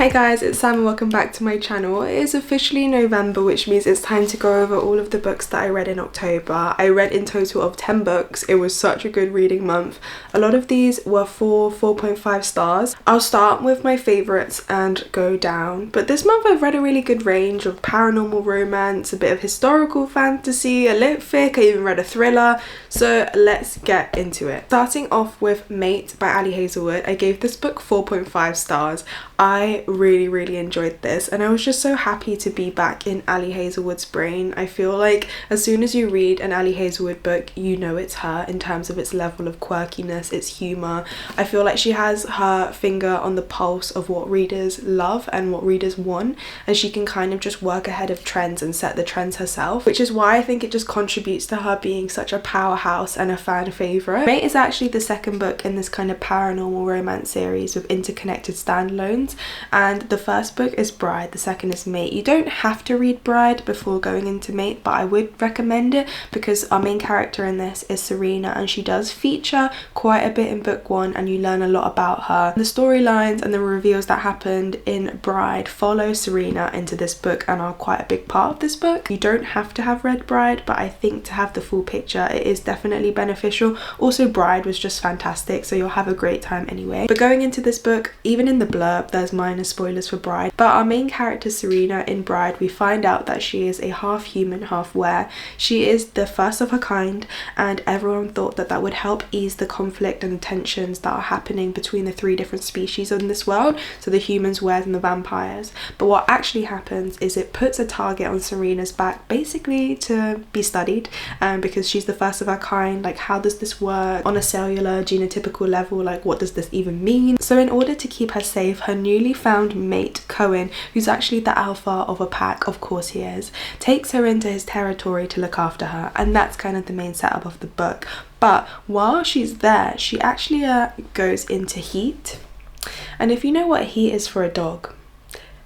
Hi guys, it's Sam and welcome back to my channel. It is officially November, which means it's time to go over all of the books that I read in October. I read in total of 10 books. It was such a good reading month. A lot of these were 4.5 stars. I'll start with my favourites and go down. But this month I've read a really good range of paranormal romance, a bit of historical fantasy, a lit fic, I even read a thriller. So let's get into it. Starting off with Mate by Ali Hazelwood, I gave this book 4.5 stars. I really enjoyed this and I was just so happy to be back in Ali Hazelwood's brain. I feel like as soon as you read an Ali Hazelwood book, you know it's her in terms of its level of quirkiness, its humour. I feel like she has her finger on the pulse of what readers love and what readers want, and she can kind of just work ahead of trends and set the trends herself, which is why I think it just contributes to her being such a powerhouse and a fan favourite. Mate is actually the second book in this kind of paranormal romance series with interconnected standalones, and the first book is Bride, the second is Mate. You don't have to read Bride before going into Mate, but I would recommend it because our main character in this is Serena and she does feature quite a bit in book one and you learn a lot about her. The storylines and the reveals that happened in Bride follow Serena into this book and are quite a big part of this book. You don't have to have read Bride, but I think to have the full picture it is definitely beneficial. Also Bride was just fantastic, so you'll have a great time anyway. But going into this book, even in the blurb there's minor spoilers for Bride, but our main character Serena in Bride, we find out that she is a half human, half were. She is the first of her kind and everyone thought that that would help ease the conflict and the tensions that are happening between the three different species in this world, so the humans, weres and the vampires. But what actually happens is it puts a target on Serena's back basically to be studied, because she's the first of her kind. Like, how does this work on a cellular genotypical level? Like, what does this even mean? So in order to keep her safe, her newly found mate Cohen, who's actually the alpha of a pack, of course he is, takes her into his territory to look after her, and that's kind of the main setup of the book. But while she's there, she actually goes into heat, and if you know what heat is for a dog,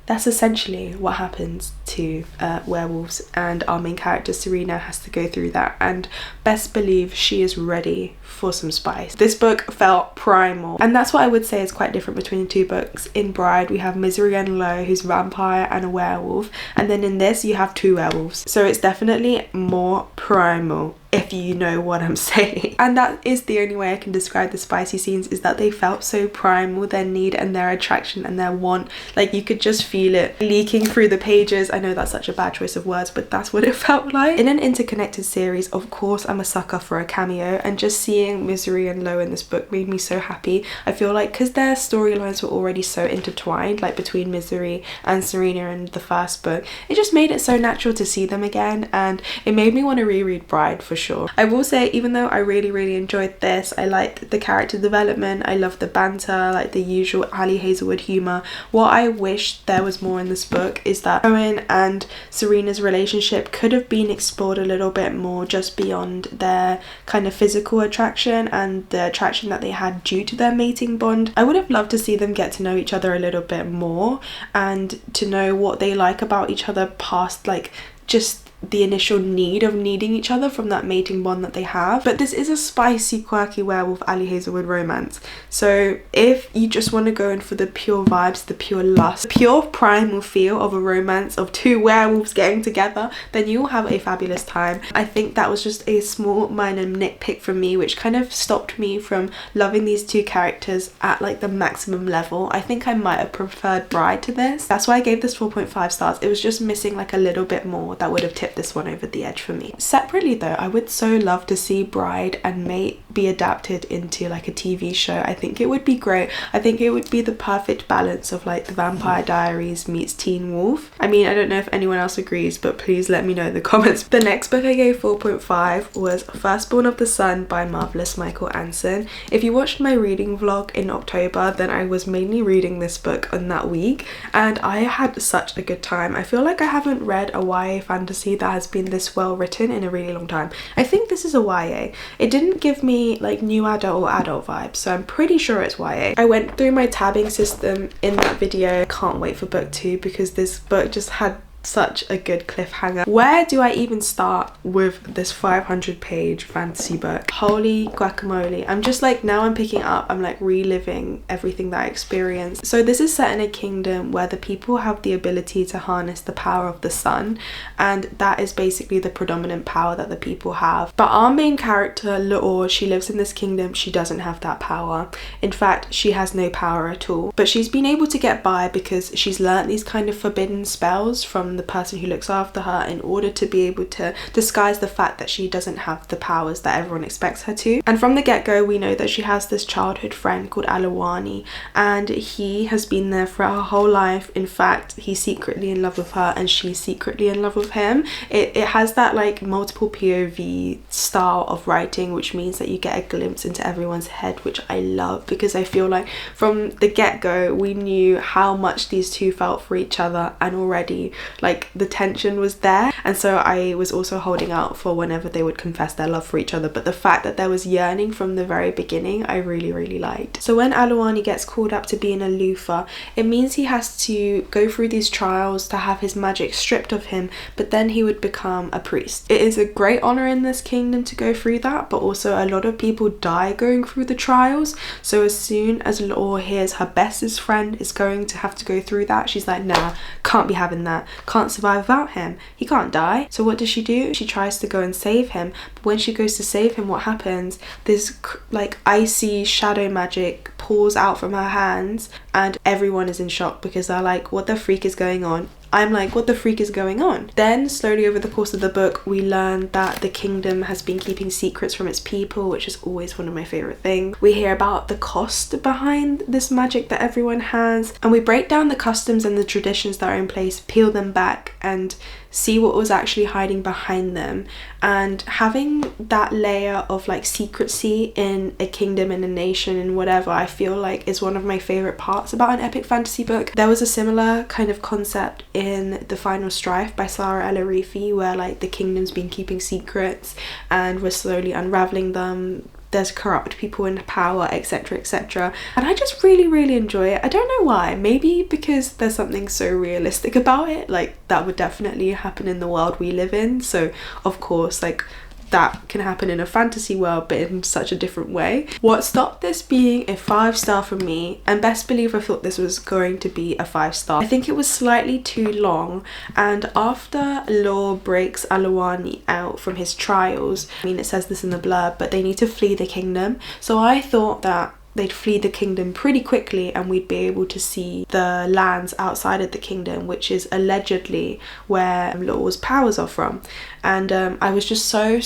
that's essentially what happens to werewolves, and our main character Serena has to go through that, and best believe she is ready for some spice. This book felt primal, and that's what I would say is quite different between the two books. In Bride we have Misery and Low, who's a vampire and a werewolf, and then in this you have two werewolves, so it's definitely more primal, if you know what I'm saying. And that is the only way I can describe the spicy scenes, is that they felt so primal, their need and their attraction and their want. Like, you could just feel it leaking through the pages. I know that's such a bad choice of words, but that's what it felt like. In an interconnected series, of course I'm a sucker for a cameo, and just seeing Misery and Low in this book made me so happy. I feel like because their storylines were already so intertwined, like between Misery and Serena in the first book, it just made it so natural to see them again, and it made me want to reread Bride for sure. I will say, even though I really enjoyed this, I liked the character development, I loved the banter, like the usual Ali Hazelwood humour. What I wish there was more in this book is that Owen and Serena's relationship could have been explored a little bit more, just beyond their kind of physical attraction and the attraction that they had due to their mating bond. I would have loved to see them get to know each other a little bit more and to know what they like about each other past like just the initial need of needing each other from that mating bond that they have. But this is a spicy, quirky werewolf Ali Hazelwood romance, so if you just want to go in for the pure vibes, the pure lust, the pure primal feel of a romance of two werewolves getting together, then you will have a fabulous time. I think that was just a small minor nitpick from me which kind of stopped me from loving these two characters at like the maximum level. I think I might have preferred Bride to this. That's why I gave this 4.5 stars. It was just missing like a little bit more that would have tipped this one over the edge for me. Separately though, I would so love to see Bride and Mate be adapted into like a TV show. I think it would be great. I think it would be the perfect balance of like the Vampire Diaries meets Teen Wolf. I mean, I don't know if anyone else agrees, but please let me know in the comments. The next book I gave 4.5 was Firstborn of the Sun by Marvelous Michael Anson. If you watched my reading vlog in October, then I was mainly reading this book on that week and I had such a good time. I feel like I haven't read a YA fantasy that has been this well written in a really long time. I think this is a YA. It didn't give me like new adult or adult vibes, so I'm pretty sure it's YA. I went through my tabbing system in that video. Can't wait for book 2 because this book just had such a good cliffhanger. Where do I even start with this 500-page fantasy book? Holy guacamole. I'm just like, now I'm picking it up, I'm like reliving everything that I experienced. So this is set in a kingdom where the people have the ability to harness the power of the sun, and that is basically the predominant power that the people have. But our main character, Laor, she lives in this kingdom, she doesn't have that power. In fact, she has no power at all. But she's been able to get by because she's learnt these kind of forbidden spells from the person who looks after her in order to be able to disguise the fact that she doesn't have the powers that everyone expects her to. And from the get-go, we know that she has this childhood friend called Alawani, and he has been there throughout her whole life. In fact, he's secretly in love with her and she's secretly in love with him. It has that like multiple POV style of writing, which means that you get a glimpse into everyone's head, which I love, because I feel like from the get-go we knew how much these two felt for each other, and already like the tension was there. And so I was also holding out for whenever they would confess their love for each other, but the fact that there was yearning from the very beginning, I really liked. So when Alawani gets called up to be an Alufa, it means he has to go through these trials to have his magic stripped of him, but then he would become a priest. It is a great honor in this kingdom to go through that, but also a lot of people die going through the trials. So as soon as Laor hears her bestest friend is going to have to go through that, she's like, nah, can't be having that, can't survive without him, he can't die. So what does she do? She tries to go and save him, but when she goes to save him, what happens? This like icy shadow magic pours out from her hands, and everyone is in shock because they're like, what the freak is going on? I'm like, what the freak is going on? Then slowly over the course of the book, we learn that the kingdom has been keeping secrets from its people, which is always one of my favorite things. We hear about the cost behind this magic that everyone has, and we break down the customs and the traditions that are in place, peel them back and see what was actually hiding behind them. And having that layer of like secrecy in a kingdom, in a nation, in whatever, I feel like is one of my favorite parts about an epic fantasy book. There was a similar kind of concept in The Final Strife by Sarah El Arifi, where like the kingdom's been keeping secrets and we're slowly unraveling them. There's corrupt people in power, etc, etc, and I just really enjoy it. I don't know why, maybe because there's something so realistic about it, like that would definitely happen in the world we live in. So of course like that can happen in a fantasy world, but in such a different way. What stopped this being a 5-star for me, and best believe I thought this was going to be a 5-star, I think it was slightly too long. And after Laor breaks Alawani out from his trials, I mean it says this in the blurb, but they need to flee the kingdom, so I thought that they'd flee the kingdom pretty quickly and we'd be able to see the lands outside of the kingdom, which is allegedly where Laor's powers are from. And I was just so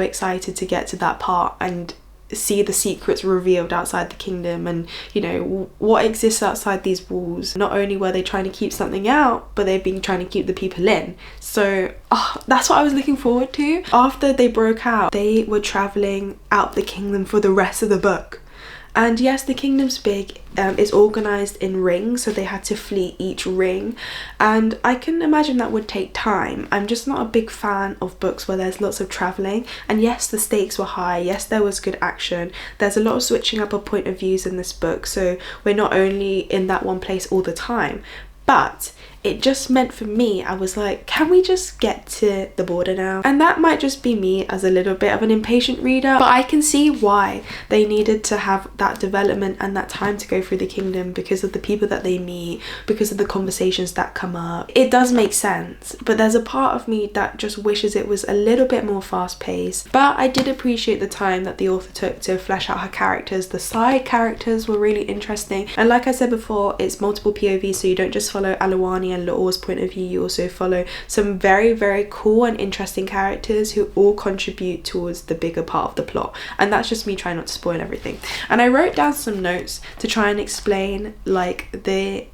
excited to get to that part and see the secrets revealed outside the kingdom, and you know what exists outside these walls. Not only were they trying to keep something out, but they've been trying to keep the people in. So that's what I was looking forward to. After they broke out, they were traveling out the kingdom for the rest of the book. And yes, the kingdom's big, it's organised in rings, so they had to flee each ring, and I can imagine that would take time. I'm just not a big fan of books where there's lots of travelling, and yes, the stakes were high, yes, there was good action, there's a lot of switching up of point of views in this book, so we're not only in that one place all the time, but it just meant for me, I was like, can we just get to the border now? And that might just be me as a little bit of an impatient reader, but I can see why they needed to have that development and that time to go through the kingdom, because of the people that they meet, because of the conversations that come up. It does make sense, but there's a part of me that just wishes it was a little bit more fast-paced. But I did appreciate the time that the author took to flesh out her characters. The side characters were really interesting, and like I said before, it's multiple POVs, so you don't just follow Alawani and Laor's point of view, you also follow some very cool and interesting characters who all contribute towards the bigger part of the plot. And that's just me trying not to spoil everything. And I wrote down some notes to try and explain like the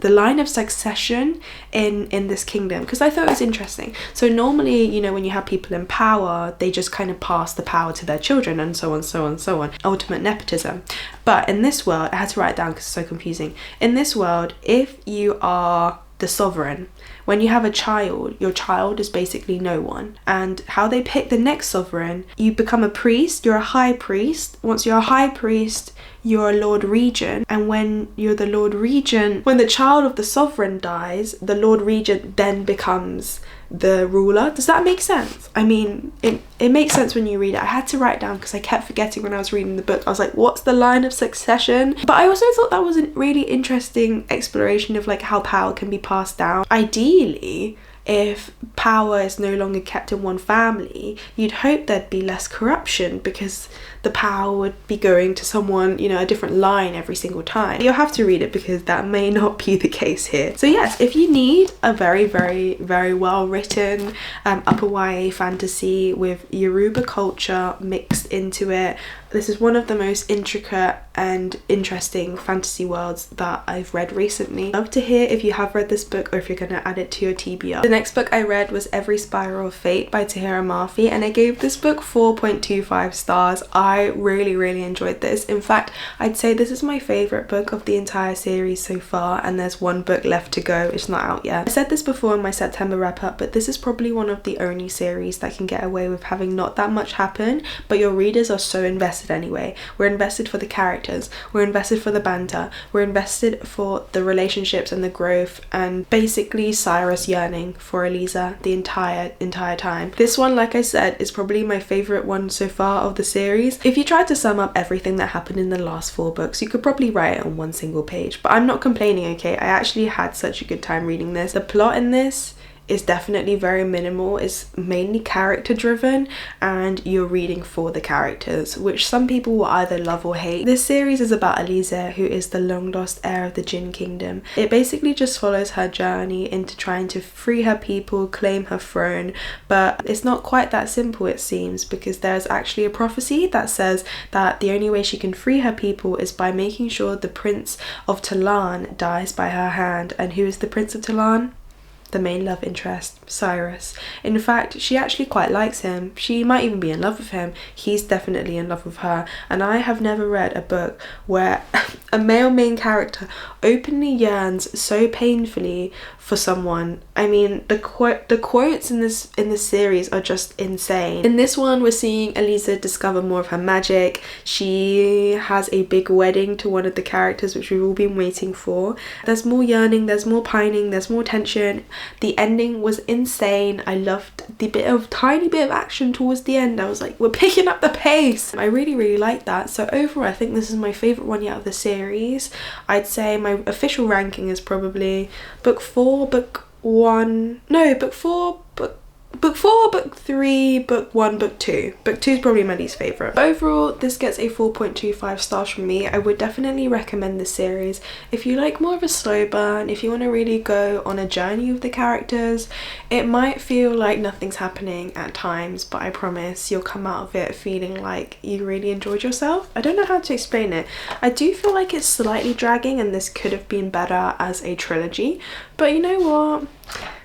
line of succession in this kingdom, because I thought it was interesting. So normally, you know, when you have people in power, they just kind of pass the power to their children and so on, ultimate nepotism. But in this world, I had to write it down because it's so confusing. In this world, if you are the sovereign. When you have a child, your child is basically no one. And how they pick the next sovereign, you become a priest, you're a high priest. Once you're a high priest, you're a Lord Regent. And when you're the Lord Regent, when the child of the sovereign dies, the Lord Regent then becomes the ruler. Does that make sense? I mean, it makes sense when you read it. I had to write it down because I kept forgetting when I was reading the book. I was like, what's the line of succession? But I also thought that was a really interesting exploration of like how power can be passed down. Ideally, if power is no longer kept in one family, you'd hope there'd be less corruption because the power would be going to someone, you know, a different line every single time. You'll have to read it because that may not be the case here. So yes, if you need a very, very, very well written upper YA fantasy with Yoruba culture mixed into it, this is one of the most intricate and interesting fantasy worlds that I've read recently. I'd love to hear if you have read this book or if you're going to add it to your TBR. The next book I read was Every Spiral of Fate by Tahira Murphy, and I gave this book 4.25 stars. I really, really enjoyed this. In fact, I'd say this is my favourite book of the entire series so far, and there's one book left to go. It's not out yet. I said this before in my September wrap up, but this is probably one of the only series that can get away with having not that much happen, but your readers are so invested anyway. We're invested for the characters, we're invested for the banter, we're invested for the relationships and the growth, and basically Cyrus yearning for Eliza the entire time. This one, like I said, is probably my favourite one so far of the series. If you tried to sum up everything that happened in the last 4 books, you could probably write it on one single page, but I'm not complaining, okay? I actually had such a good time reading this. The plot in this is definitely very minimal. It's mainly character driven, and you're reading for the characters, which some people will either love or hate. This series is about Eliza, who is the long lost heir of the Jinn Kingdom. It basically just follows her journey into trying to free her people, claim her throne, but it's not quite that simple, it seems, because there's actually a prophecy that says that the only way she can free her people is by making sure the Prince of Talan dies by her hand. And who is the Prince of Talan? The main love interest, Cyrus. In fact, she actually quite likes him. She might even be in love with him. He's definitely in love with her. And I have never read a book where a male main character openly yearns so painfully for someone. I mean, the quotes in this series are just insane. In this one, we're seeing Eliza discover more of her magic. She has a big wedding to one of the characters, which we've all been waiting for. There's more yearning, there's more pining, there's more tension. The ending was insane. I loved the tiny bit of action towards the end. I was like, we're picking up the pace. I really, really liked that. So overall, I think this is my favourite one yet of the series. I'd say my official ranking is probably book 4, book 1, no, book 4, book 4, book 3, book 1, book 2. Book 2 is probably my least favourite. Overall, this gets a 4.25 stars from me. I would definitely recommend this series if you like more of a slow burn, if you want to really go on a journey with the characters. It might feel like nothing's happening at times, but I promise you'll come out of it feeling like you really enjoyed yourself. I don't know how to explain it. I do feel like it's slightly dragging, and this could have been better as a trilogy, but you know what?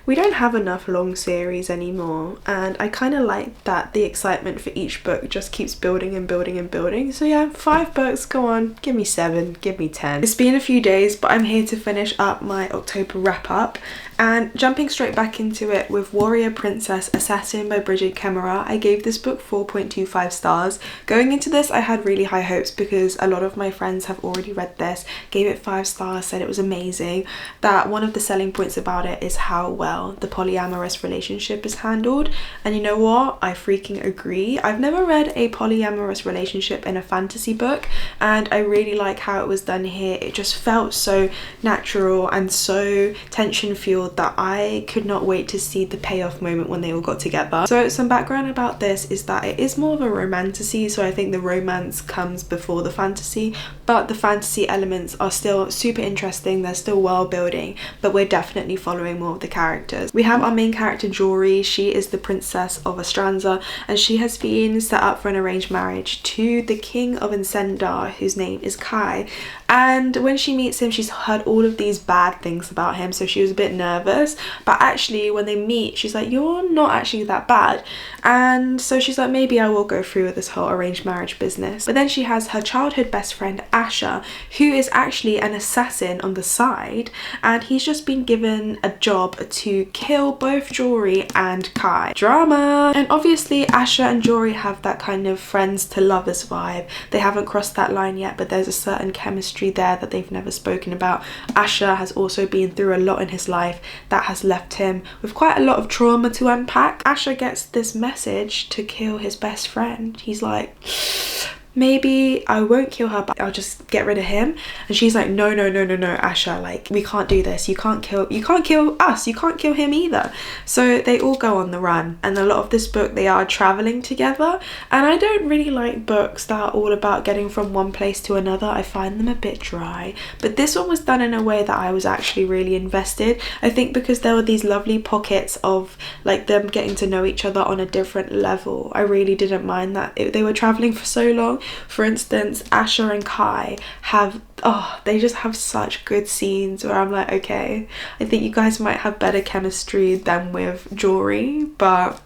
We don't have enough long series anymore, and I kind of like that the excitement for each book just keeps building and building and building. So yeah, 5 books, go on, give me 7, give me 10. It's been a few days, but I'm here to finish up my October wrap up, and jumping straight back into it with Warrior Princess Assassin by Bridget Kemmerer. I gave this book 4.25 stars. Going into this, I had really high hopes because a lot of my friends have already read this, gave it 5 stars, said it was amazing, that one of the selling points about it is how well the polyamorous relationship is handled. And you know what? I freaking agree. I've never read a polyamorous relationship in a fantasy book, and I really like how it was done here. It just felt so natural and so tension fueled that I could not wait to see the payoff moment when they all got together. So some background about this is that it is more of a romantasy, so I think the romance comes before the fantasy, but the fantasy elements are still super interesting. They're still world building, but we're definitely following more of the characters. We have our main character Jory. She is the princess of Ostranza, and she has been set up for an arranged marriage to the king of Encendar, whose name is Kai. and when she meets him, she's heard all of these bad things about him, so she was a bit nervous. But actually when they meet, she's like, you're not actually that bad. And so she's like, maybe I will go through with this whole arranged marriage business. But then she has her childhood best friend Asher, who is actually an assassin on the side, and he's just been given a job to kill both Jory and Kai. Drama! And obviously Asher and Jory have that kind of friends to lovers vibe. They haven't crossed that line yet, but there's a certain chemistry there that they've never spoken about. Asher has also been through a lot in his life that has left him with quite a lot of trauma to unpack. Asher gets this message to kill his best friend. He's like, maybe I won't kill her, but I'll just get rid of him. And she's like, no, Asher, like, we can't do this. You can't kill us, you can't kill him either. So they all go on the run, and a lot of this book they are traveling together. And I don't really like books that are all about getting from one place to another. I find them a bit dry, but this one was done in a way that I was actually really invested. I think because there were these lovely pockets of like them getting to know each other on a different level. I really didn't mind that they were traveling for so long. For instance, Asher and Kai have, they just have such good scenes where I'm like, okay, I think you guys might have better chemistry than with Jory, but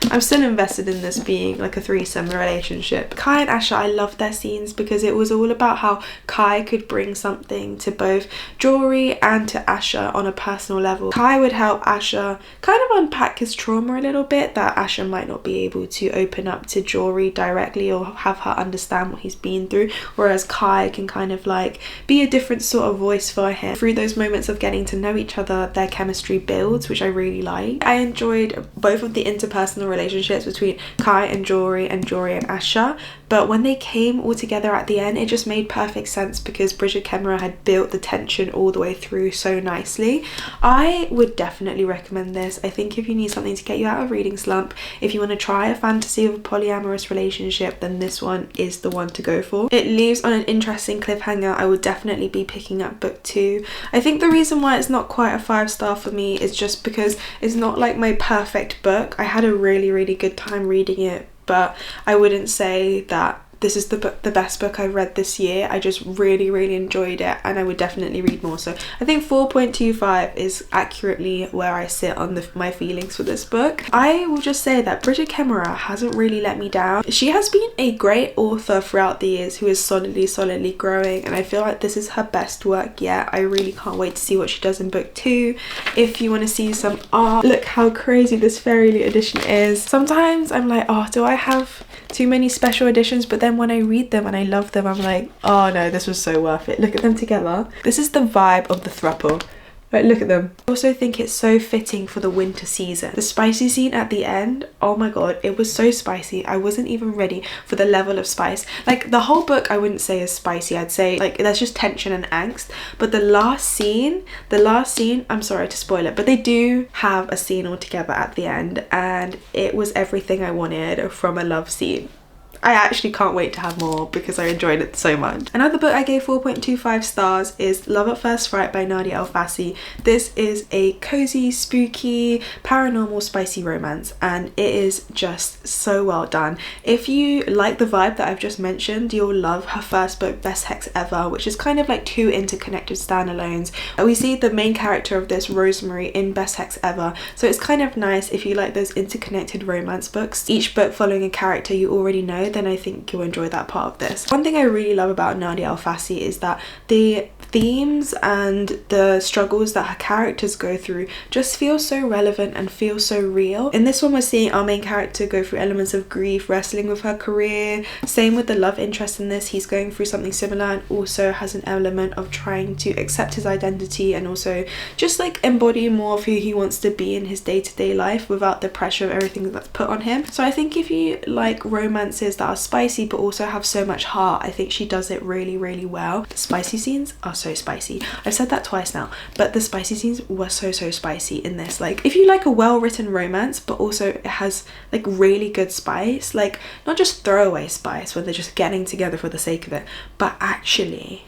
I'm still invested in this being like a threesome relationship. Kai and Asher, I love their scenes because it was all about how Kai could bring something to both Jory and to Asher on a personal level. Kai would help Asher kind of unpack his trauma a little bit that Asher might not be able to open up to Jory directly or have her understand what he's been through, whereas Kai can kind of like be a different sort of voice for him. Through those moments of getting to know each other, their chemistry builds, which I really like. I enjoyed both of the interpersonal relationships between Kai and Jory and Asher, but when they came all together at the end, it just made perfect sense because Bridget Kemmerer had built the tension all the way through so nicely. I would definitely recommend this. I think if you need something to get you out of reading slump, if you want to try a fantasy of a polyamorous relationship, then this one is the one to go for. It leaves on an interesting cliffhanger. I would definitely be picking up book 2. I think the reason why it's not quite a 5-star for me is just because it's not like my perfect book. I had a really good time reading it, but I wouldn't say that this is the best book I've read this year. I just really enjoyed it, and I would definitely read more. So I think 4.25 is accurately where I sit on my feelings for this book. I will just say that Bridget Kemmerer hasn't really let me down. She has been a great author throughout the years who is solidly growing, and I feel like this is her best work yet. I really can't wait to see what she does in book 2. If you want to see some art, look how crazy this fairyloot edition is. Sometimes I'm like, oh, do I have too many special editions? But then when I read them and I love them, I'm like, oh no, this was so worth it. Look at them together. This is the vibe of the throuple. Right, look at them. I also think it's so fitting for the winter season. The spicy scene at the end, oh my god, it was so spicy. I wasn't even ready for the level of spice. Like, the whole book I wouldn't say is spicy. I'd say like there's just tension and angst. But the last scene, I'm sorry to spoil it, but they do have a scene all together at the end, and it was everything I wanted from a love scene. I actually can't wait to have more because I enjoyed it so much. Another book I gave 4.25 stars is Love at First Fright by Nadia El-Fassi. This is a cozy, spooky, paranormal, spicy romance, and it is just so well done. If you like the vibe that I've just mentioned, you'll love her first book, Best Hex Ever, which is kind of like 2 interconnected standalones. We see the main character of this, Rosemary, in Best Hex Ever, so it's kind of nice if you like those interconnected romance books, each book following a character you already know. Then I think you'll enjoy that part of this. One thing I really love about Nadia El-Fassi is that the themes and the struggles that her characters go through just feel so relevant and feel so real. In this one, we're seeing our main character go through elements of grief, wrestling with her career. Same with the love interest in this. He's going through something similar and also has an element of trying to accept his identity and also just like embody more of who he wants to be in his day-to-day life without the pressure of everything that's put on him. So I think if you like romances that are spicy but also have so much heart, I think she does it really well. The spicy scenes are so spicy. I've said that twice now, but the spicy scenes were so spicy in this. Like, if you like a well-written romance but also it has like really good spice, like not just throwaway spice when they're just getting together for the sake of it, but actually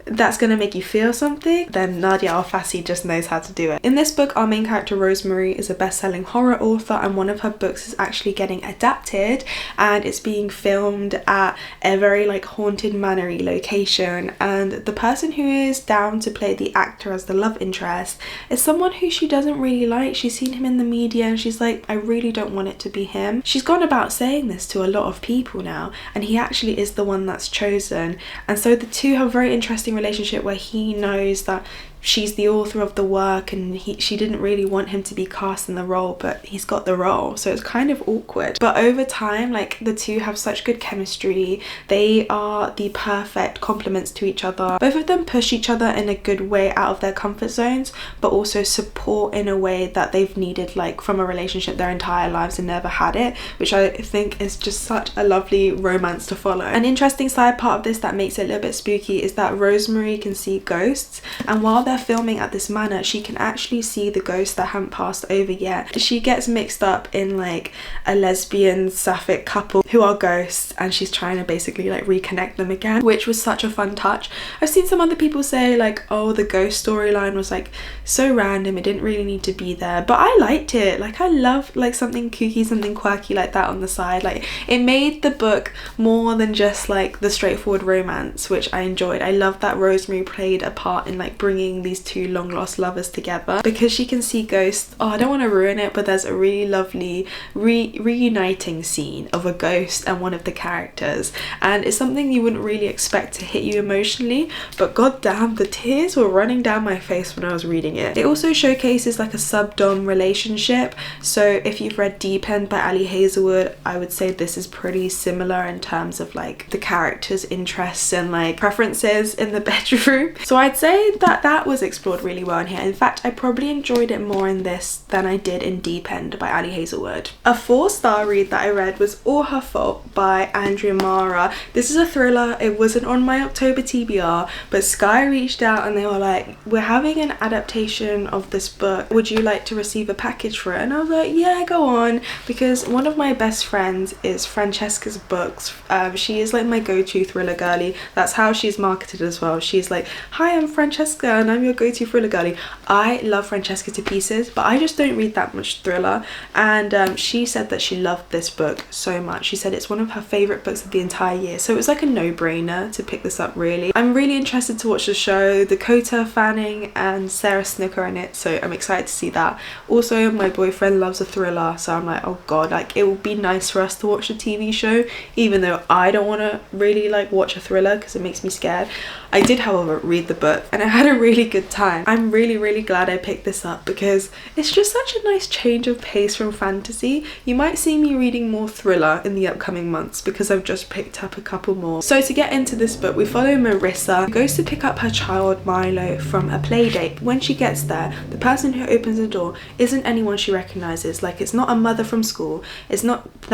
that's gonna make you feel something, then Nadia Al-Fassi just knows how to do it. In this book, our main character Rosemary is a best-selling horror author, and one of her books is actually getting adapted, and it's being filmed at a very like haunted manor-y location, and the person who is down to play the actor as the love interest is someone who she doesn't really like. She's seen him in the media and she's like, I really don't want it to be him. She's gone about saying this to a lot of people now, and he actually is the one that's chosen. And so the two have a very interesting relationship where he knows that she's the author of the work, and she didn't really want him to be cast in the role, but he's got the role, so it's kind of awkward. But over time, like, the two have such good chemistry. They are the perfect complements to each other. Both of them push each other in a good way out of their comfort zones, but also support in a way that they've needed, like, from a relationship their entire lives and never had it, which I think is just such a lovely romance to follow. An interesting side part of this that makes it a little bit spooky is that Rosemary can see ghosts, and while they're filming at this manor, she can actually see the ghosts that haven't passed over yet. She gets mixed up in like a lesbian sapphic couple who are ghosts, and she's trying to basically like reconnect them again, which was such a fun touch. I've seen some other people say like, oh, the ghost storyline was like so random, it didn't really need to be there, but I liked it. Like, I love like something kooky, something quirky like that on the side. Like, it made the book more than just like the straightforward romance, which I enjoyed. I love that Rosemary played a part in like bringing these two long lost lovers together, because she can see ghosts. Oh, I don't want to ruin it, but there's a really lovely reuniting scene of a ghost and one of the characters, and it's something you wouldn't really expect to hit you emotionally, but goddamn, the tears were running down my face when I was reading it. It also showcases like a sub-dom relationship, so if you've read Deep End by Ali Hazelwood, I would say this is pretty similar in terms of like the characters' interests and like preferences in the bedroom. So I'd say that was explored really well in here. In fact, I probably enjoyed it more in this than I did in Deep End by Ali Hazelwood. A 4-star read that I read was All Her Fault by Andrea Mara. This is a thriller. It wasn't on my October TBR, but Sky reached out and they were like, we're having an adaptation of this book, would you like to receive a package for it? And I was like, yeah, go on, because one of my best friends is Francesca's books. She is like my go-to thriller girly. That's how she's marketed as well. She's like, hi, I'm Francesca and I'm your go-to thriller girly. I love Francesca to pieces, but I just don't read that much thriller, and she said that she loved this book so much. She said it's one of her favorite books of the entire year, so it was like a no-brainer to pick this up, really. I'm really interested to watch the show. Dakota Fanning and Sarah Snooker in it, so I'm excited to see that. Also, my boyfriend loves a thriller, so I'm like, oh god, like, it would be nice for us to watch the TV show, even though I don't want to really like watch a thriller because it makes me scared. I did, however, read the book and I had a really good time. I'm really glad I picked this up because it's just such a nice change of pace from fantasy. You might see me reading more thriller in the upcoming months because I've just picked up a couple more. So to get into this book, we follow Marissa, who goes to pick up her child Milo from a play date. When she gets there, the person who opens the door isn't anyone she recognizes. Like, it's not a mother from school, they're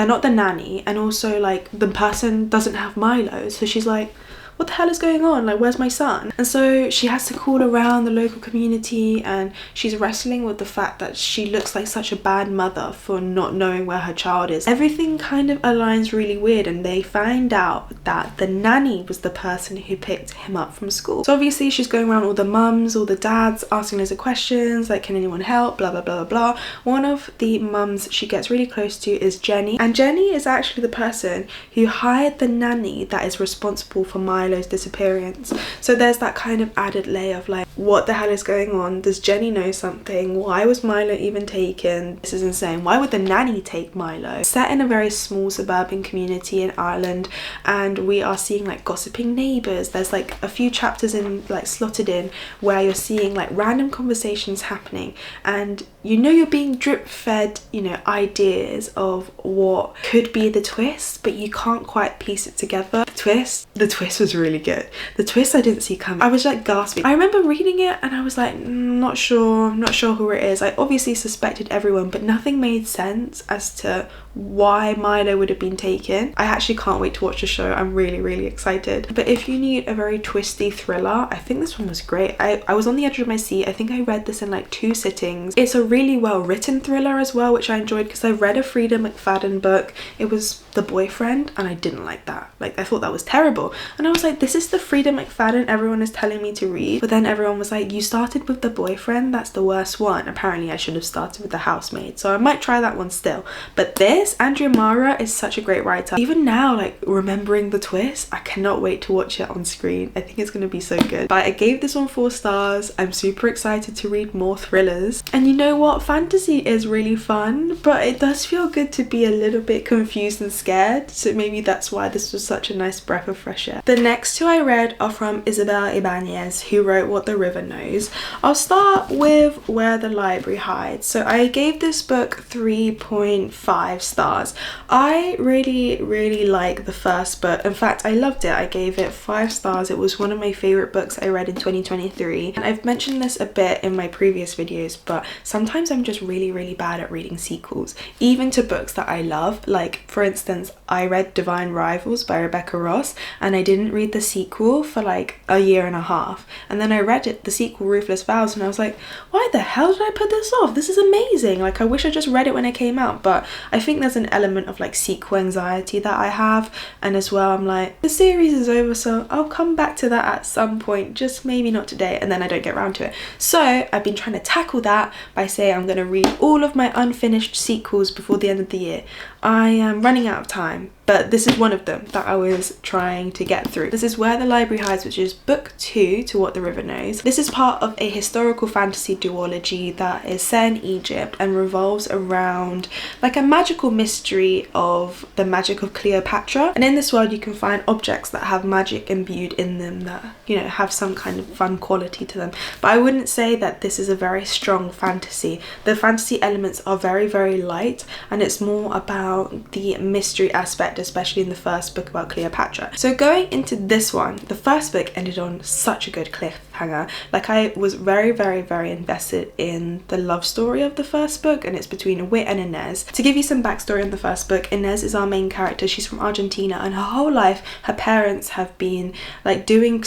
not the nanny, and also like the person doesn't have Milo, so she's like, what the hell is going on? Like, where's my son? And so she has to call around the local community, and she's wrestling with the fact that she looks like such a bad mother for not knowing where her child is. Everything kind of aligns really weird, and they find out that the nanny was the person who picked him up from school. So obviously she's going around all the mums, all the dads, asking loads of questions like, can anyone help, blah blah blah blah blah. One of the mums she gets really close to is Jenny, and Jenny is actually the person who hired the nanny that is responsible for Milo's disappearance. So there's that kind of added layer of like, what the hell is going on? Does Jenny know something? Why was Milo even taken? This is insane. Why would the nanny take Milo? Set in a very small suburban community in Ireland, and we are seeing like gossiping neighbours. There's like a few chapters in like slotted in where you're seeing like random conversations happening, and you know you're being drip fed, you know, ideas of what could be the twist, but you can't quite piece it together. The twist was really good. The twist I didn't see coming. I was like gasping. I remember reading it and I was like, not sure who it is. I obviously suspected everyone, but nothing made sense as to why Milo would have been taken. I actually can't wait to watch the show. I'm really excited. But if you need a very twisty thriller, I think this one was great. I was on the edge of my seat. I think I read this in like 2 sittings. It's a really well written thriller as well, which I enjoyed because I read a Frida McFadden book. It was The Boyfriend, and I didn't like that. Like, I thought that was terrible. And I was like, this is the Frida McFadden everyone is telling me to read. But then everyone was like, you started with The Boyfriend, that's the worst one. Apparently I should have started with The Housemaid. So I might try that one still. But this, Andrea Mara is such a great writer. Even now, like, remembering the twist, I cannot wait to watch it on screen. I think it's going to be so good. But I gave this one 4 stars. I'm super excited to read more thrillers. And you know what? Fantasy is really fun, but it does feel good to be a little bit confused and scared. So maybe that's why this was such a nice breath of fresh air. The next 2 I read are from Isabel Ibanez, who wrote What the River Knows. I'll start with Where the Library Hides. So I gave this book 3.5 stars. I really like the first book. In fact, I loved it. I gave it 5 stars. It was one of my favorite books I read in 2023. And I've mentioned this a bit in my previous videos, but sometimes I'm just really bad at reading sequels, even to books that I love. Like, for instance, I read Divine Rivals by Rebecca Ross, and I didn't read the sequel for like a year and a half. And then I read the sequel, Ruthless Vows, and I was like, why the hell did I put this off? This is amazing. Like, I wish I just read it when it came out. But I think there's an element of like sequel anxiety that I have, and as well I'm like, the series is over, so I'll come back to that at some point, just maybe not today, and then I don't get around to it. So I've been trying to tackle that by saying I'm going to read all of my unfinished sequels before the end of the year. I am running out of time, but this is one of them that I was trying to get through. This is Where the Library Hides, which is book 2 to What the River Knows. This is part of a historical fantasy duology that is set in Egypt and revolves around like a magical mystery of the magic of Cleopatra. And in this world you can find objects that have magic imbued in them that, you know, have some kind of fun quality to them. But I wouldn't say that this is a very strong fantasy. The fantasy elements are very light, and it's more about the mystery aspect, especially in the first book about Cleopatra. So going into this one, the first book ended on such a good cliffhanger. Like, I was very invested in the love story of the first book, and it's between Wit and Inez. To give you some backstory on the first book, Inez is our main character. She's from Argentina, and her whole life her parents have been like doing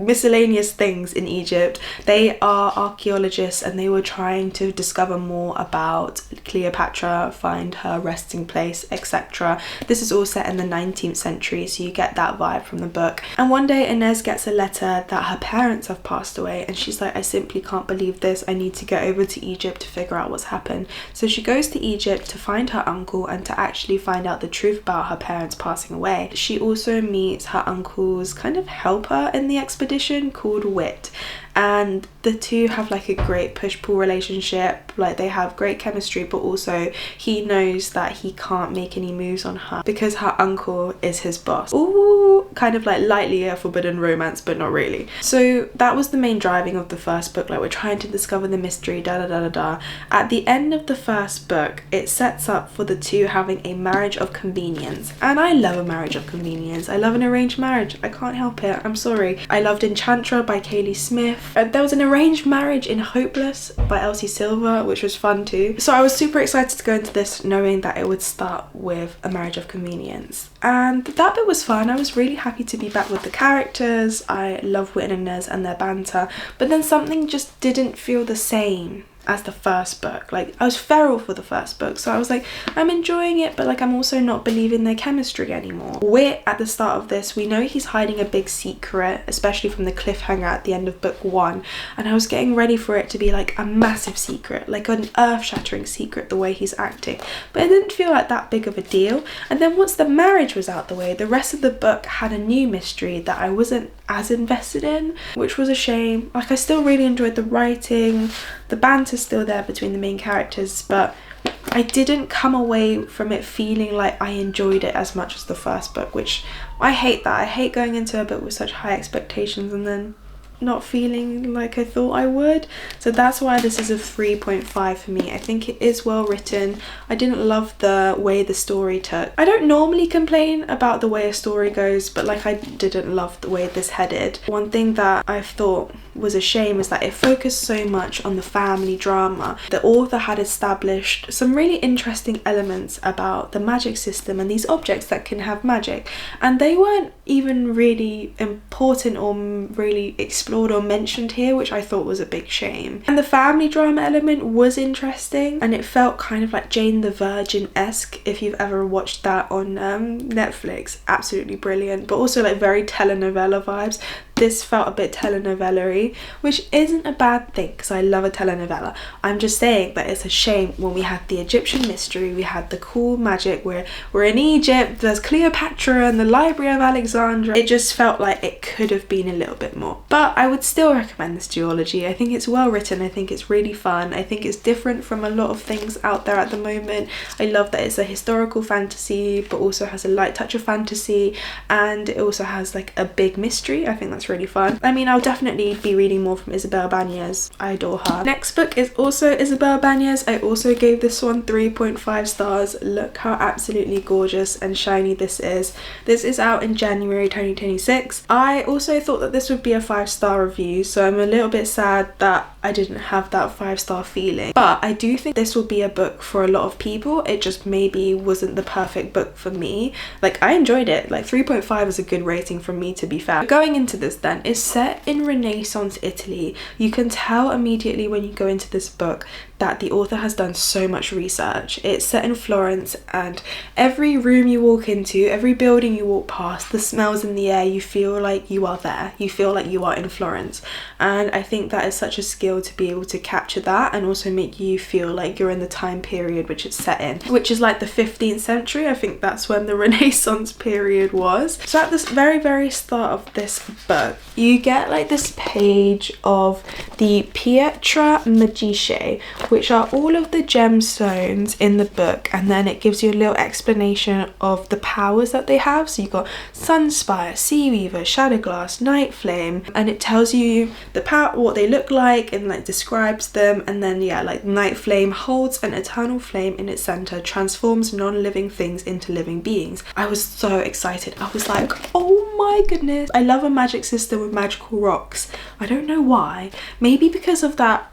miscellaneous things in Egypt. They are archaeologists, and they were trying to discover more about Cleopatra, find her resting place, etc. This is all set in the 19th century, so you get that vibe from the book. And one day Inez gets a letter that her parents have passed away, and she's like, I simply can't believe this. I need to get over to Egypt to figure out what's happened. So she goes to Egypt to find her uncle and to actually find out the truth about her parents passing away. She also meets her uncle's kind of helper in the expedition called Wit, and the two have like a great push-pull relationship. Like, they have great chemistry, but also he knows that he can't make any moves on her because her uncle is his boss. Ooh, kind of like lightly a forbidden romance, but not really. So that was the main driving of the first book. Like, we're trying to discover the mystery, At the end of the first book, it sets up for the two having a marriage of convenience, and I love a marriage of convenience. I love an arranged marriage. I can't help it. I'm sorry. I loved Enchantra by Kaylee Smith. There was an arranged marriage in Hopeless by Elsie Silver, which was fun too. So I was super excited to go into this knowing that it would start with a marriage of convenience, and that bit was fun. I was really happy to be back with the characters. I love Wit and Inez and their banter, but then something just didn't feel the same as the first book. Like, I was feral for the first book, so I was like, I'm enjoying it, but like I'm also not believing their chemistry anymore. Wit, at the start of this, we know he's hiding a big secret, especially from the cliffhanger at the end of book 1, and I was getting ready for it to be like a massive secret, like an earth-shattering secret, the way he's acting, but it didn't feel like that big of a deal. And then once the marriage was out the way, the rest of the book had a new mystery that I wasn't as invested in, which was a shame. Like, I still really enjoyed the writing, the banter's still there between the main characters, but I didn't come away from it feeling like I enjoyed it as much as the first book, which I hate that. I hate going into a book with such high expectations and then not feeling like I thought I would. So that's why this is a 3.5 for me. I think it is well written. I didn't love the way the story took. I don't normally complain about the way a story goes, but like, I didn't love the way this headed. One thing that I've thought was a shame is that it focused so much on the family drama. The author had established some really interesting elements about the magic system and these objects that can have magic, and they weren't even really important or really explored or mentioned here, which I thought was a big shame. And the family drama element was interesting, and it felt kind of like Jane the Virgin-esque, if you've ever watched that on Netflix. Absolutely brilliant, but also like very telenovela vibes. This felt a bit telenovela-y, which isn't a bad thing because I love a telenovela. I'm just saying that it's a shame when we had the Egyptian mystery, we had the cool magic, we're in Egypt, there's Cleopatra and the Library of Alexandria. It just felt like it could have been a little bit more. But I would still recommend this duology. I think it's well written, I think it's really fun, I think it's different from a lot of things out there at the moment. I love that it's a historical fantasy but also has a light touch of fantasy, and it also has like a big mystery. I think that's really fun. I mean, I'll definitely be reading more from Isabel Banez. I adore her. Next book is also Isabel Banez. I also gave this one 3.5 stars. Look how absolutely gorgeous and shiny this is. This is out in January 2026. I also thought that this would be a 5-star review, so I'm a little bit sad that I didn't have that 5-star feeling, but I do think this will be a book for a lot of people. It just maybe wasn't the perfect book for me. Like, I enjoyed it. Like 3.5 is a good rating from me, to be fair. Going into this then, it's set in Renaissance Italy. You can tell immediately when you go into this book that the author has done so much research. It's set in Florence, and every room you walk into, every building you walk past, the smells in the air, you feel like you are there. You feel like you are in Florence, and I think that is such a skill to be able to capture that and also make you feel like you're in the time period which it's set in, which is like the 15th century. I think that's when the Renaissance period was. So at this very start of this book, you get like this page of the Pietra Magiche, which are all of the gemstones in the book, and then it gives you a little explanation of the powers that they have. So you've got Sunspire, Seaweaver, Shadowglass, Night Flame, and it tells you the power, what they look like, and like describes them. And then yeah, like Night Flame holds an eternal flame in its center, transforms non-living things into living beings. I was so excited. I was like, oh my goodness, I love a magic system with magical rocks. I don't know why. Maybe because of that.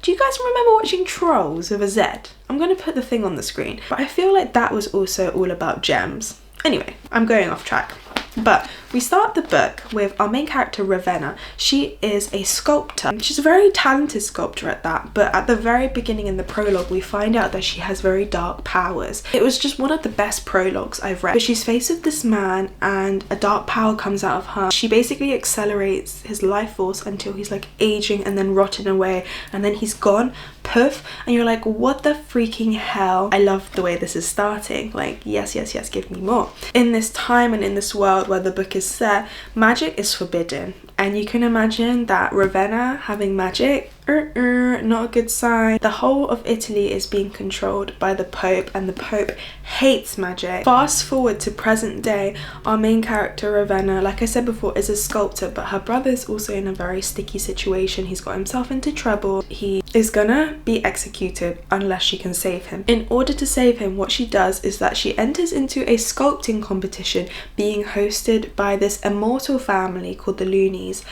Do you guys remember watching Trolls with a Z? I'm going to put the thing on the screen, but I feel like that was also all about gems. Anyway, I'm going off track. But we start the book with our main character, Ravenna. She is a sculptor. She's a very talented sculptor at that, but at the very beginning in the prologue, we find out that she has very dark powers. It was just one of the best prologues I've read. But she's faced with this man, and a dark power comes out of her. She basically accelerates his life force until he's like aging and then rotting away, and then he's gone, poof, and you're like, what the freaking hell? I love the way this is starting. Like, yes, give me more. In this time and in this world where the book is set, magic is forbidden, and you can imagine that Ravenna having magic, not a good sign. The whole of Italy is being controlled by the Pope, and the Pope hates magic. Fast forward to present day, our main character Ravenna, like I said before, is a sculptor, but her brother is also in a very sticky situation. He's got himself into trouble. He is gonna be executed unless she can save him. In order to save him, what she does is that she enters into a sculpting competition being hosted by this immortal family called the Loonies.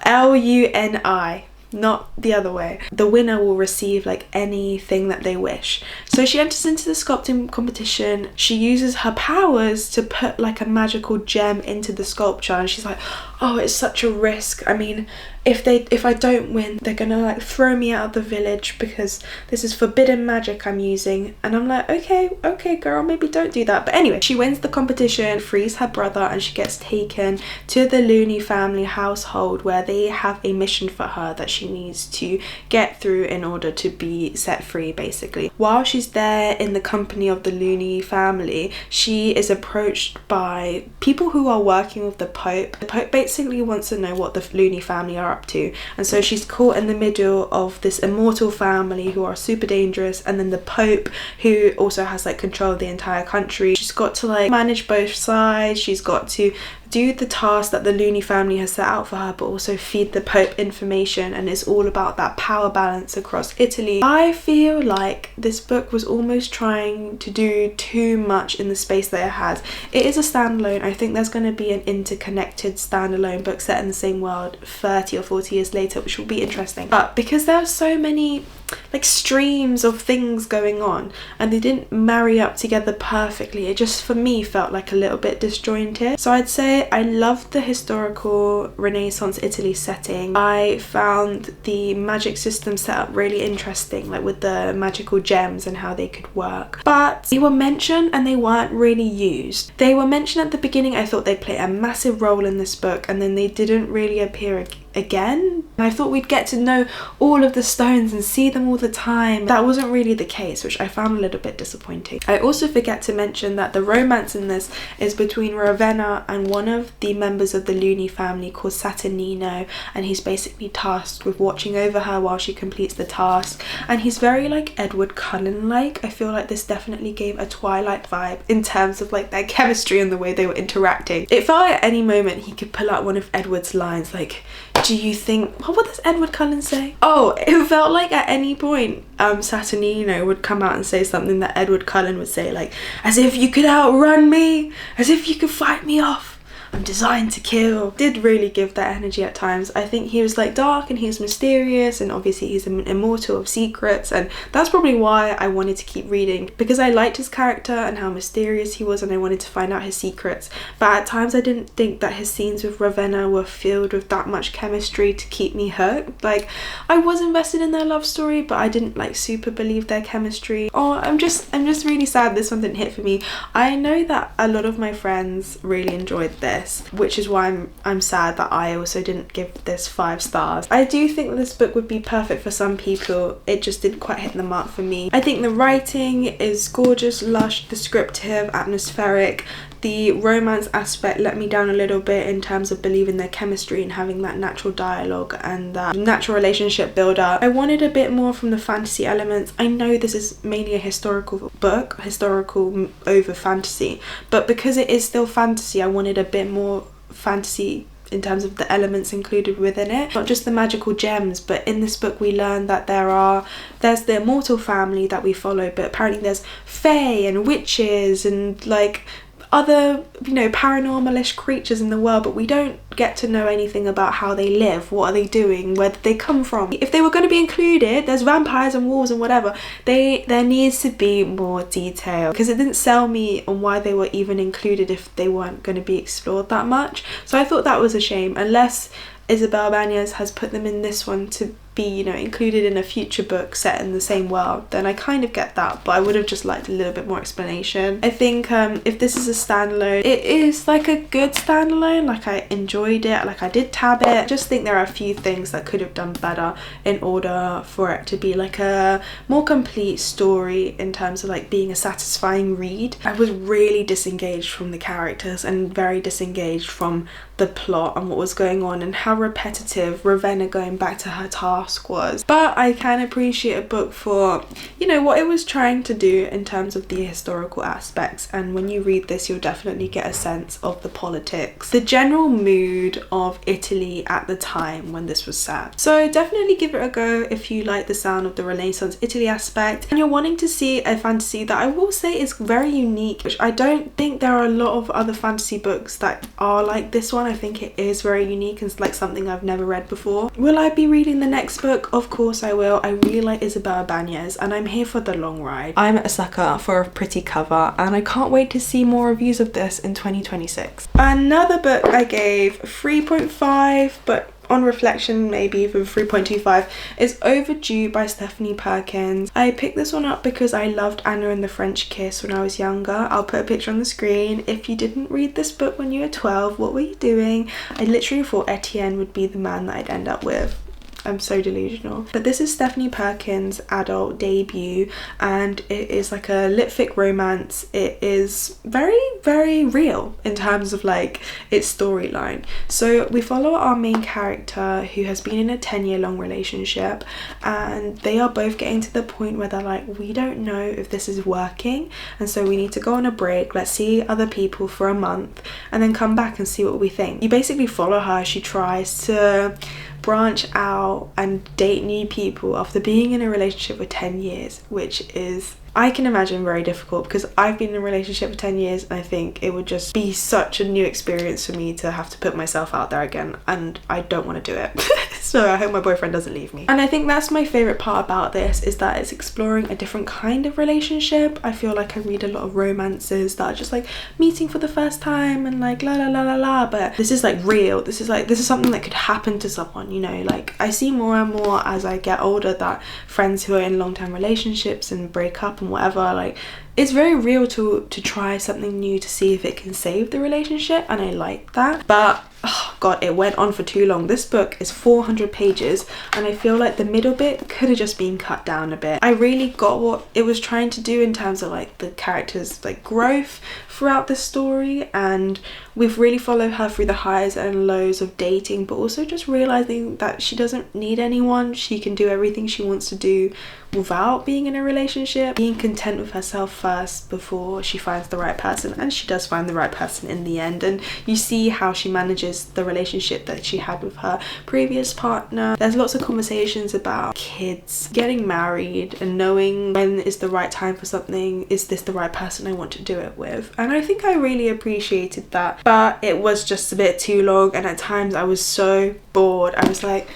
L-U-N-I. Not the other way. The winner will receive like anything that they wish. So she enters into the sculpting competition. She uses her powers to put like a magical gem into the sculpture, and she's like, oh, it's such a risk. I mean, if I don't win, they're gonna like throw me out of the village because this is forbidden magic I'm using. And I'm like, okay girl, maybe don't do that. But anyway, she wins the competition, frees her brother, and she gets taken to the Looney family household, where they have a mission for her that she needs to get through in order to be set free, basically. While she's there in the company of the Looney family, she is approached by people who are working with the Pope. The Pope basically wants to know what the Looney family are up to, and so she's caught in the middle of this immortal family who are super dangerous, and then the Pope, who also has like control of the entire country. She's got to like manage both sides. She's got to do the task that the Looney family has set out for her, but also feed the Pope information, and it's all about that power balance across Italy. I feel like this book was almost trying to do too much in the space that it has. It is a standalone. I think there's going to be an interconnected standalone book set in the same world 30 or 40 years later, which will be interesting. But because there are so many like streams of things going on and they didn't marry up together perfectly, it just for me felt like a little bit disjointed. So I'd say I loved the historical Renaissance Italy setting. I found the magic system set up really interesting, like with the magical gems and how they could work, but they were mentioned and they weren't really used. They were mentioned at the beginning. I thought they'd play a massive role in this book, and then they didn't really appear again. And I thought we'd get to know all of the stones and see them all the time. That wasn't really the case, which I found a little bit disappointing. I also forget to mention that the romance in this is between Ravenna and one of the members of the Looney family called Saturnino, and he's basically tasked with watching over her while she completes the task, and he's very like Edward Cullen like. I feel like this definitely gave a Twilight vibe in terms of like their chemistry and the way they were interacting. It felt like at any moment he could pull out one of Edward's lines, like, do you think, what does Edward Cullen say? Oh, it felt like at any point Saturnino would come out and say something that Edward Cullen would say, like, as if you could outrun me, as if you could fight me off, I'm designed to kill. Did really give that energy at times. I think he was like dark and he was mysterious, and obviously he's an immortal of secrets, and that's probably why I wanted to keep reading, because I liked his character and how mysterious he was, and I wanted to find out his secrets. But at times I didn't think that his scenes with Ravenna were filled with that much chemistry to keep me hooked. Like, I was invested in their love story, but I didn't like super believe their chemistry. Oh, I'm just really sad this one didn't hit for me. I know that a lot of my friends really enjoyed this, which is why I'm sad that I also didn't give this 5 stars. I do think that this book would be perfect for some people. It just didn't quite hit the mark for me. I think the writing is gorgeous, lush, descriptive, atmospheric. The romance aspect let me down a little bit in terms of believing their chemistry and having that natural dialogue and that natural relationship build up. I wanted a bit more from the fantasy elements. I know this is mainly a historical book, historical over fantasy, but because it is still fantasy, I wanted a bit more fantasy in terms of the elements included within it. Not just the magical gems, but in this book we learn that there's the immortal family that we follow, but apparently there's fae and witches and like other, you know, paranormal-ish creatures in the world, but we don't get to know anything about how they live, what are they doing, where did they come from. If they were going to be included, there's vampires and wolves and whatever, there needs to be more detail, because it didn't sell me on why they were even included if they weren't going to be explored that much. So I thought that was a shame, unless Isabel Bañez has put them in this one to be, you know, included in a future book set in the same world, then I kind of get that, but I would have just liked a little bit more explanation. I think if this is a standalone, it is like a good standalone. Like, I enjoyed it, like I did tab it. I just think there are a few things that could have done better in order for it to be like a more complete story in terms of like being a satisfying read. I was really disengaged from the characters and very disengaged from the plot and what was going on, and how repetitive Ravenna going back to her task was. But I can appreciate a book for, you know, what it was trying to do in terms of the historical aspects, and when you read this you'll definitely get a sense of the politics, the general mood of Italy at the time when this was set. So definitely give it a go if you like the sound of the Renaissance Italy aspect and you're wanting to see a fantasy that I will say is very unique, which I don't think there are a lot of other fantasy books that are like this one. I think it is very unique and it's like something I've never read before. Will I be reading the next book? Of course I will. I really like Isabel Bañez and I'm here for the long ride. I'm a sucker for a pretty cover and I can't wait to see more reviews of this in 2026. Another book I gave 3.5, but on reflection maybe even 3.25, is Overdue by Stephanie Perkins. I picked this one up because I loved Anna and the French Kiss when I was younger. I'll put a picture on the screen. If you didn't read this book when you were 12, what were you doing? I literally thought Etienne would be the man that I'd end up with. I'm so delusional. But this is Stephanie Perkins' adult debut, and it is like a lit fic romance. It is very, very real in terms of like its storyline. So we follow our main character who has been in a 10-year long relationship, and they are both getting to the point where they're like, we don't know if this is working, and so we need to go on a break. Let's see other people for a month and then come back and see what we think. You basically follow her. She tries to branch out and date new people after being in a relationship for 10 years, which is, I can imagine, very difficult, because I've been in a relationship for 10 years and I think it would just be such a new experience for me to have to put myself out there again, and I don't want to do it. So I hope my boyfriend doesn't leave me. And I think that's my favourite part about this, is that it's exploring a different kind of relationship. I feel like I read a lot of romances that are just like meeting for the first time and like la la la la la, but this is like real. This is something that could happen to someone, you know. Like I see more and more as I get older that friends who are in long-term relationships and break up and whatever, like it's very real to try something new to see if it can save the relationship, and I like that. But oh god, it went on for too long. This book is 400 pages and I feel like the middle bit could have just been cut down a bit. I really got what it was trying to do in terms of like the characters' like growth throughout the story, and we've really followed her through the highs and lows of dating, but also just realizing that she doesn't need anyone. She can do everything she wants to do without being in a relationship, being content with herself first before she finds the right person, and she does find the right person in the end. And you see how she manages the relationship that she had with her previous partner. There's lots of conversations about kids, getting married, and knowing when is the right time for something. Is this the right person I want to do it with? And I think I really appreciated that, but it was just a bit too long, and at times I was so bored. I was like,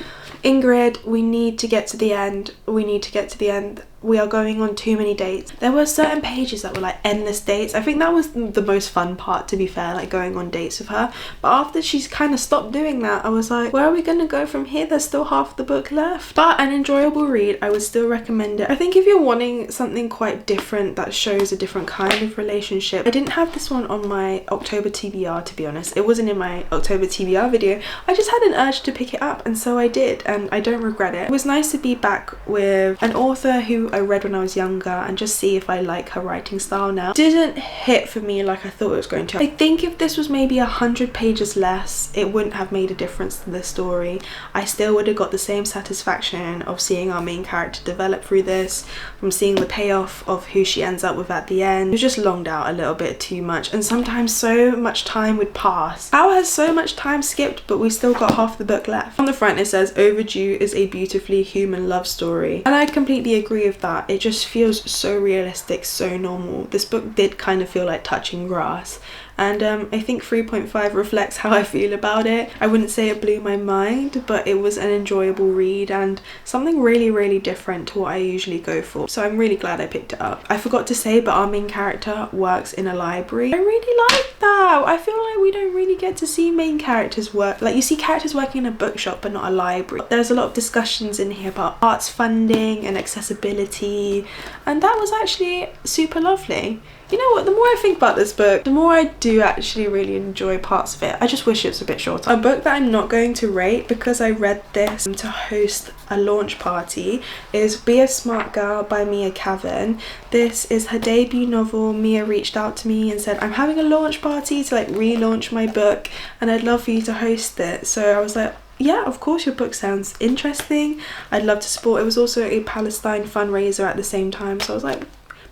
Ingrid, we need to get to the end. We need to get to the end. We are going on too many dates. There were certain pages that were like endless dates. I think that was the most fun part, to be fair, like going on dates with her. But after she's kind of stopped doing that, I was like, where are we gonna go from here? There's still half the book left. But an enjoyable read. I would still recommend it. I think if you're wanting something quite different that shows a different kind of relationship, I didn't have this one on my October TBR, to be honest. It wasn't in my October TBR video. I just had an urge to pick it up, and so I did, and I don't regret it. It was nice to be back with an author who I read when I was younger and just see if I like her writing style now. Didn't hit for me like I thought it was going to. I think if this was maybe 100 pages less, it wouldn't have made a difference to the story. I still would have got the same satisfaction of seeing our main character develop through this, from seeing the payoff of who she ends up with at the end. It was just longed out a little bit too much, and sometimes so much time would pass. How has so much time skipped, but we still got half the book left? On the front it says, "Overdue is a beautifully human love story," and I completely agree with that. It just feels so realistic, so normal. This book did kind of feel like touching grass, and I think 3.5 reflects how I feel about it. I wouldn't say it blew my mind, but it was an enjoyable read and something really, really different to what I usually go for. So I'm really glad I picked it up. I forgot to say, but our main character works in a library. I really like that. I feel like we don't really get to see main characters work. Like, you see characters working in a bookshop but not a library. There's a lot of discussions in here about arts funding and accessibility, and that was actually super lovely. You know what, the more I think about this book, the more I do actually really enjoy parts of it. I just wish it was a bit shorter. A book that I'm not going to rate because I read this to host a launch party is Be a Smart Girl by Mia Cavan. This is her debut novel. Mia reached out to me and said, I'm having a launch party to like relaunch my book and I'd love for you to host it. So I was like, yeah, of course, your book sounds interesting. I'd love to support. It was also a Palestine fundraiser at the same time, so I was like,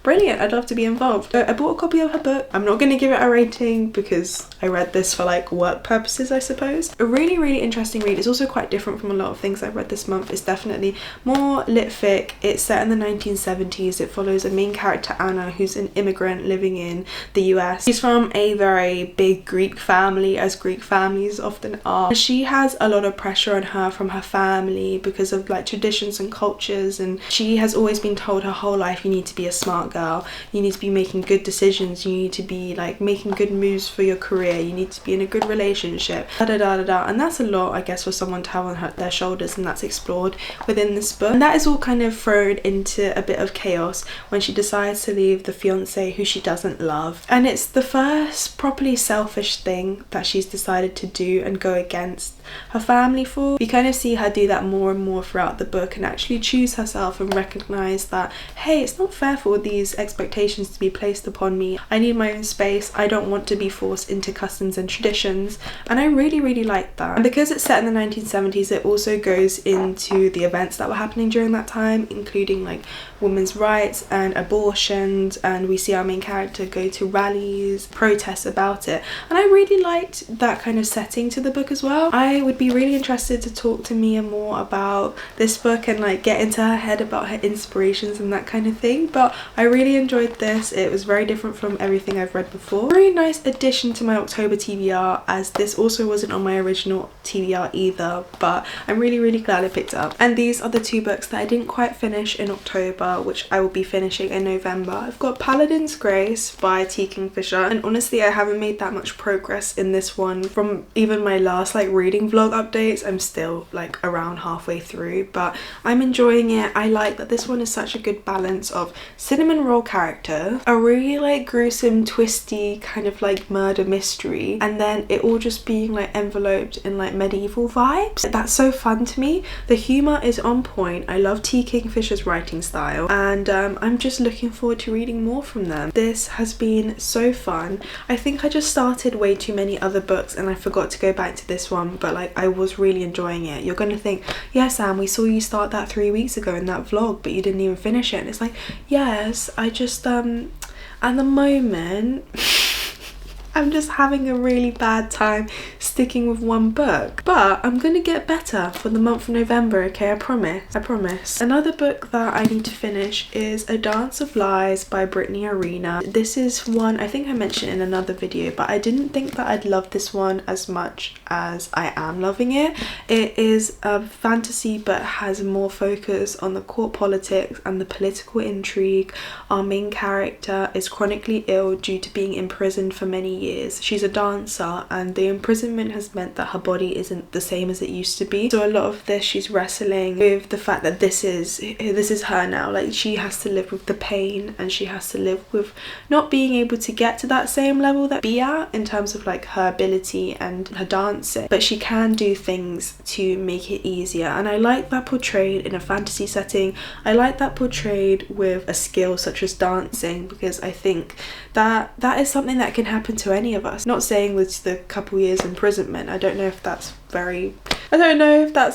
brilliant, I'd love to be involved. So I bought a copy of her book. I'm not going to give it a rating because I read this for like work purposes, I suppose. A really, really interesting read. It's also quite different from a lot of things I've read this month. It's definitely more lit fic. It's set in the 1970s. It follows a main character, Anna, who's an immigrant living in the US. She's from a very big Greek family, as Greek families often are. She has a lot of pressure on her from her family because of like traditions and cultures, and she has always been told her whole life, you need to be a smart girl, you need to be making good decisions, you need to be like making good moves for your career, you need to be in a good relationship, da da da da da. And that's a lot, I guess, for someone to have on their shoulders, and that's explored within this book. And that is all kind of thrown into a bit of chaos when she decides to leave the fiance who she doesn't love, and it's the first properly selfish thing that she's decided to do and go against her family for. You kind of see her do that more and more throughout the book and actually choose herself and recognize that, hey, it's not fair for these expectations to be placed upon me. I need my own space. I don't want to be forced into customs and traditions, and I really like that. And because it's set in the 1970s, it also goes into the events that were happening during that time, including like women's rights and abortions, and we see our main character go to rallies, protests about it, and I really liked that kind of setting to the book as well. I would be really interested to talk to Mia more about this book and like get into her head about her inspirations and that kind of thing, but I really enjoyed this. It was very different from everything I've read before. Very nice addition to my October TBR, as this also wasn't on my original TBR either, but I'm really glad I picked it up. And these are the two books that I didn't quite finish in October, which I will be finishing in November. I've got Paladin's Grace by T. Kingfisher, and honestly I haven't made that much progress in this one. From even my last like reading vlog updates, I'm still like around halfway through, but I'm enjoying it. I like that this one is such a good balance of cinnamon roll character, a really like gruesome twisty kind of like murder mystery, and then it all just being like enveloped in like medieval vibes. That's so fun to me. The humor is on point. I love T. Kingfisher's writing style, and I'm just looking forward to reading more from them. This has been so fun. I think I just started way too many other books and I forgot to go back to this one, but like I was really enjoying it. You're gonna think, yeah Sam, we saw you start that 3 weeks ago in that vlog, but you didn't even finish it. And it's like, yes, I just at the moment I'm just having a really bad time sticking with one book, but I'm gonna get better for the month of November, okay? I promise. Another book that I need to finish is A Dance of Lies by Brittany Arena. This is one I think I mentioned in another video, but I didn't think that I'd love this one as much as I am loving it. It is a fantasy but has more focus on the court politics and the political intrigue. Our main character is chronically ill due to being imprisoned for many years. She's a dancer, and the imprisonment has meant that her body isn't the same as it used to be. So a lot of this, she's wrestling with the fact that this is her now. Like, she has to live with the pain, and she has to live with not being able to get to that same level that be at in terms of like her ability and her dancing, but she can do things to make it easier. And I like that portrayed in a fantasy setting. I like that portrayed with a skill such as dancing, because I think that is something that can happen to any of us. Not saying with the couple years imprisonment, I don't know if that's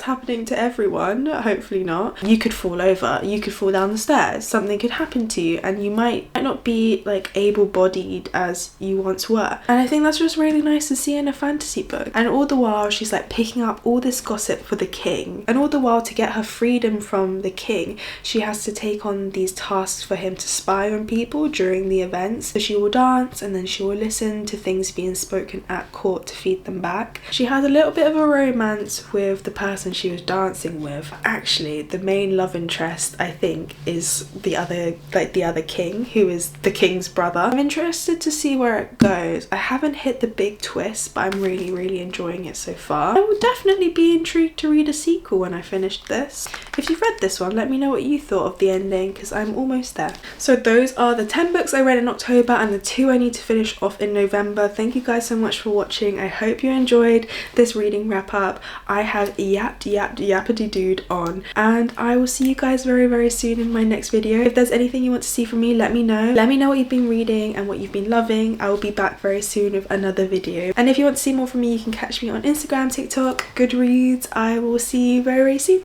happening to everyone, hopefully not. You could fall over, you could fall down the stairs, something could happen to you, and you might not be like able-bodied as you once were. And I think that's just really nice to see in a fantasy book. And all the while she's like picking up all this gossip for the king, and all the while, to get her freedom from the king, she has to take on these tasks for him to spy on people during the events. So she will dance, and then she will listen to things being spoken at court to feed them back. She has a little bit of a romance with the person she was dancing with. Actually, the main love interest, I think, is the other king, who is the king's brother. I'm interested to see where it goes. I haven't hit the big twist, but I'm really enjoying it so far. I will definitely be intrigued to read a sequel when I finish this. If you've read this one, let me know what you thought of the ending, because I'm almost there. So those are the 10 books I read in October and the 2 I need to finish off in November. Thank you guys so much for watching. I hope you enjoyed this reading wrap up. I have yappity dude on, and I will see you guys very soon in my next video. If there's anything you want to see from me, let me know. Let me know what you've been reading and what you've been loving. I will be back very soon with another video. And if you want to see more from me, you can catch me on Instagram, TikTok, Goodreads. I will see you very soon.